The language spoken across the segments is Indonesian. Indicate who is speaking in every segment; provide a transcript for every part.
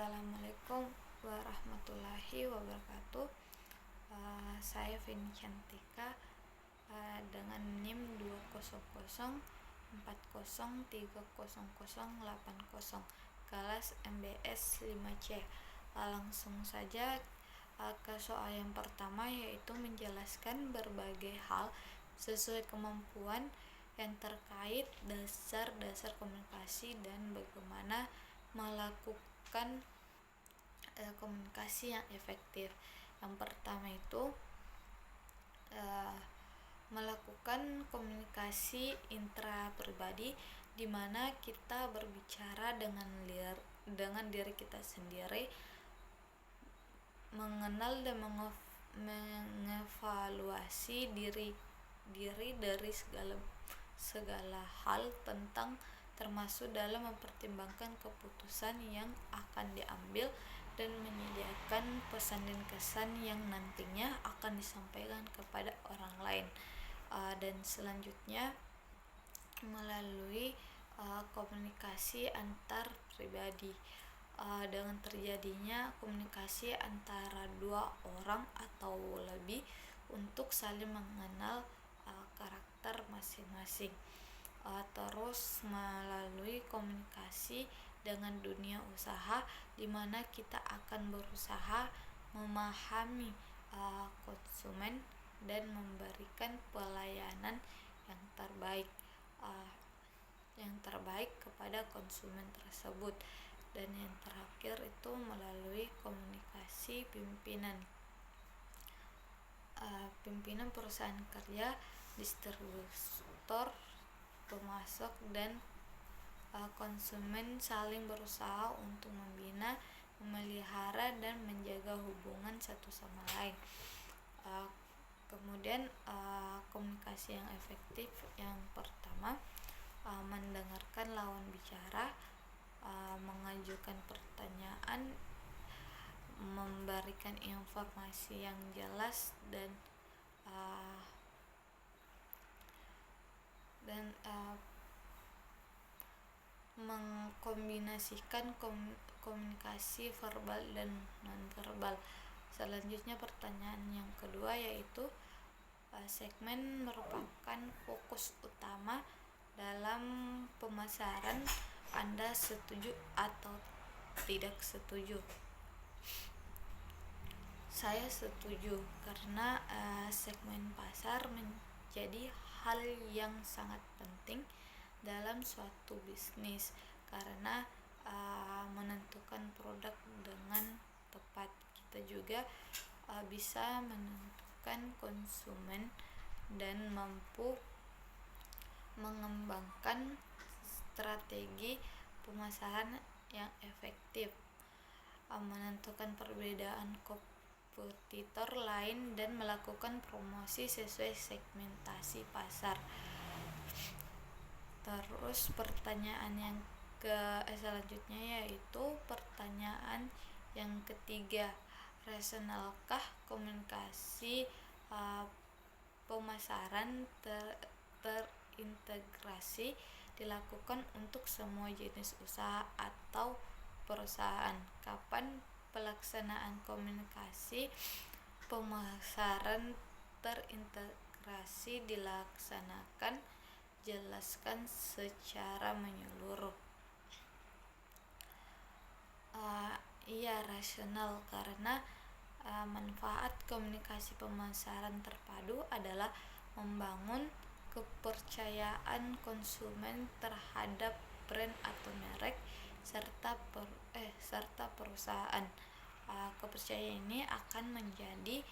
Speaker 1: Assalamualaikum warahmatullahi wabarakatuh. Saya Vini Cantika dengan NIM 20040303080 kelas MBS 5C. Langsung saja ke soal yang pertama, yaitu menjelaskan berbagai hal sesuai kemampuan yang terkait dasar-dasar komunikasi dan bagaimana melakukan komunikasi yang efektif. Yang pertama itu melakukan komunikasi intrapribadi, di mana kita berbicara dengan diri kita sendiri, mengenal dan mengevaluasi diri dari segala hal tentang, termasuk dalam mempertimbangkan keputusan yang akan diambil dan menyediakan pesan dan kesan yang nantinya akan disampaikan kepada orang lain. Dan selanjutnya melalui komunikasi antar pribadi, dengan terjadinya komunikasi antara dua orang atau lebih untuk saling mengenal karakter masing-masing. Terus melalui komunikasi dengan dunia usaha, di mana kita akan berusaha memahami konsumen dan memberikan pelayanan yang terbaik kepada konsumen tersebut. Dan yang terakhir itu melalui komunikasi pimpinan perusahaan kerja, distributor, pemasok, dan konsumen saling berusaha untuk membina, memelihara, dan menjaga hubungan satu sama lain. Kemudian komunikasi yang efektif yang pertama, mendengarkan lawan bicara, mengajukan pertanyaan, memberikan informasi yang jelas, dan mengkombinasikan komunikasi verbal dan nonverbal. Selanjutnya pertanyaan yang kedua, yaitu segmen merupakan fokus utama dalam pemasaran. Anda setuju atau tidak setuju? Saya setuju, karena segmen pasar menjadi hal yang sangat penting dalam suatu bisnis, karena menentukan produk dengan tepat, kita juga bisa menentukan konsumen dan mampu mengembangkan strategi pemasaran yang efektif, menentukan perbedaan kompetitor lain, dan melakukan promosi sesuai segmentasi pasar. Terus pertanyaan yang selanjutnya, yaitu pertanyaan yang ketiga, rasionalkah komunikasi pemasaran terintegrasi dilakukan untuk semua jenis usaha atau perusahaan? Kapan pelaksanaan komunikasi pemasaran terintegrasi dilaksanakan? Jelaskan secara menyeluruh. Iya, rasional, karena manfaat komunikasi pemasaran terpadu adalah membangun kepercayaan konsumen terhadap brand atau merek serta perusahaan. Kepercayaan ini akan menjadi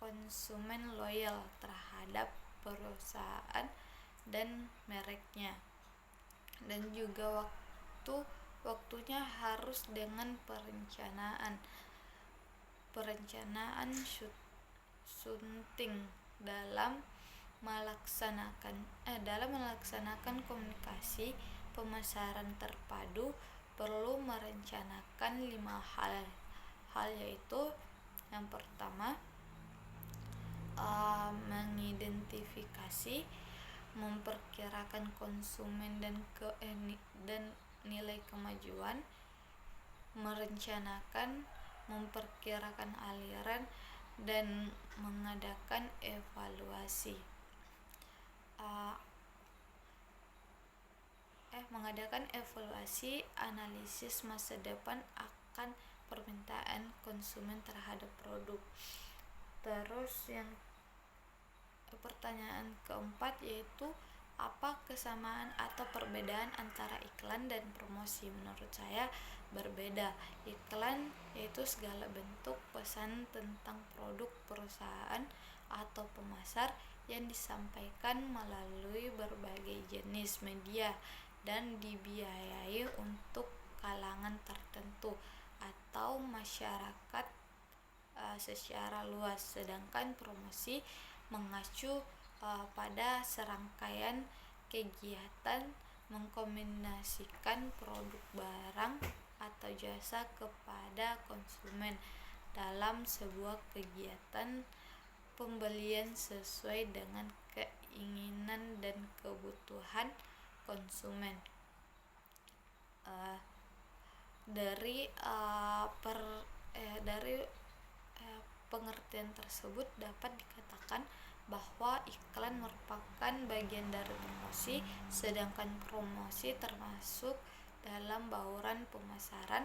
Speaker 1: konsumen loyal terhadap perusahaan dan mereknya. Dan juga waktunya harus dengan perencanaan sunting dalam melaksanakan komunikasi pemasaran terpadu. Perlu merencanakan 5 hal, yaitu yang pertama, mengidentifikasi, memperkirakan konsumen dan nilai kemajuan, merencanakan, memperkirakan aliran, dan mengadakan evaluasi. Analisis masa depan akan permintaan konsumen terhadap produk. Terus yang pertanyaan keempat yaitu apa kesamaan atau perbedaan antara iklan dan promosi? Menurut saya berbeda. Iklan yaitu segala bentuk pesan tentang produk perusahaan atau pemasar yang disampaikan melalui berbagai jenis media dan dibiayai untuk kalangan tertentu atau masyarakat secara luas. Sedangkan promosi mengacu pada serangkaian kegiatan mengkombinasikan produk barang atau jasa kepada konsumen dalam sebuah kegiatan pembelian sesuai dengan keinginan dan kebutuhan konsumen. Dari pengertian tersebut dapat dikatakan bahwa iklan merupakan bagian dari promosi, sedangkan promosi termasuk dalam bauran pemasaran.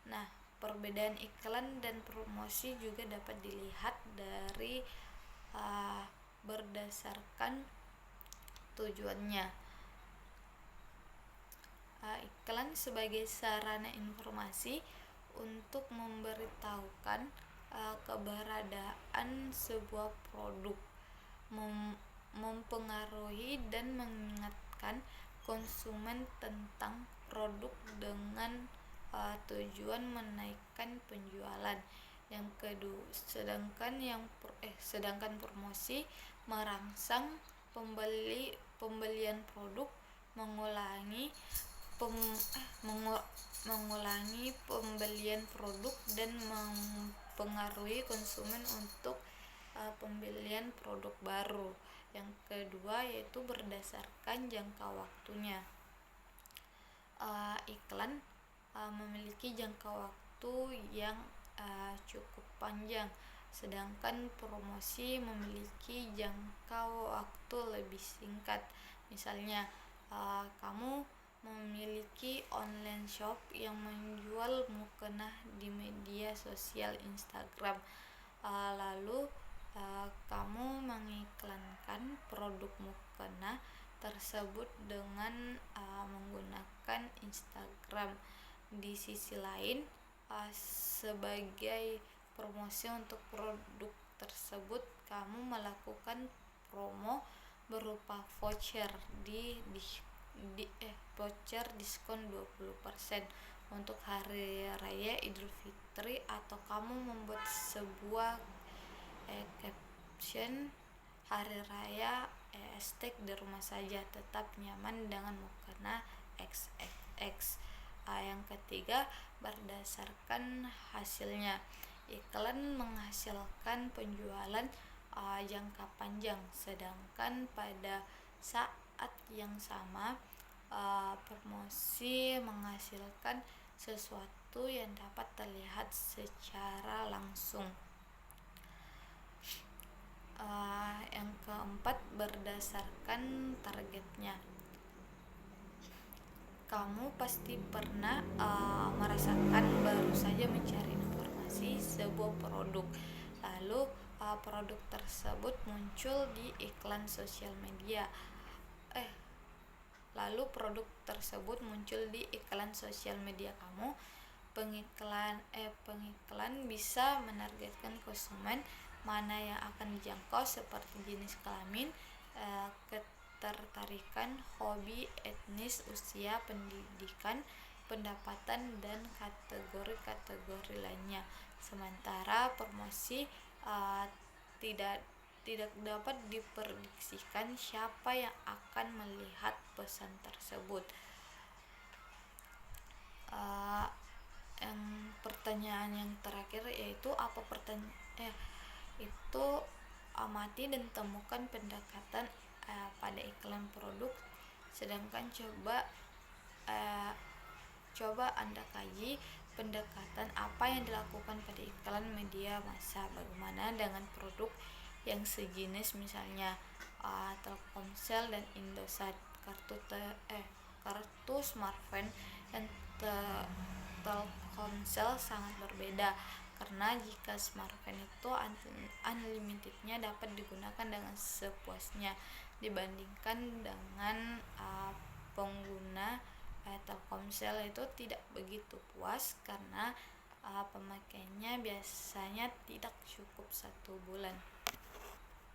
Speaker 1: Nah, perbedaan iklan dan promosi juga dapat dilihat dari berdasarkan tujuannya. Iklan sebagai sarana informasi untuk memberitahukan keberadaan sebuah produk, mempengaruhi dan mengingatkan konsumen tentang produk dengan tujuan menaikkan penjualan. Yang kedua, sedangkan promosi merangsang pembelian produk, mengulangi pembelian produk dan mempengaruhi konsumen untuk pembelian produk baru. Yang kedua yaitu berdasarkan jangka waktunya. Iklan memiliki jangka waktu yang cukup panjang, sedangkan promosi memiliki jangka waktu lebih singkat. Misalnya kamu memiliki online shop yang menjual mukena di media sosial Instagram, lalu kamu mengiklankan produk mukena tersebut dengan menggunakan Instagram. Di sisi lain, sebagai promosi untuk produk tersebut, kamu melakukan promo berupa voucher voucher diskon 20% untuk hari raya Idul Fitri, atau kamu membuat sebuah caption hari raya di rumah saja tetap nyaman dengan mukena XXX. Yang ketiga, berdasarkan hasilnya. Iklan menghasilkan penjualan jangka panjang, sedangkan pada saat yang sama promosi menghasilkan sesuatu yang dapat terlihat secara langsung. Yang keempat, berdasarkan targetnya. Kamu pasti pernah merasakan baru saja mencari informasi sebuah produk, lalu produk tersebut muncul di iklan sosial media. Kamu. Pengiklan bisa menargetkan konsumen mana yang akan dijangkau, seperti jenis kelamin, ketertarikan, hobi, etnis, usia, pendidikan, pendapatan, dan kategori-kategori lainnya. Sementara promosi tidak dapat diprediksikan siapa yang akan melihat pesan tersebut. Yang pertanyaan yang terakhir yaitu amati dan temukan pendekatan pada iklan produk, sedangkan coba Coba Anda kaji pendekatan apa yang dilakukan pada iklan media massa. Bagaimana dengan produk yang sejenis, misalnya Telkomsel dan Indosat, kartu smartphone dan Telkomsel sangat berbeda, karena jika smartphone itu unlimitednya dapat digunakan dengan sepuasnya dibandingkan dengan pengguna Telkomsel itu tidak begitu puas karena pemakaiannya biasanya tidak cukup 1 bulan.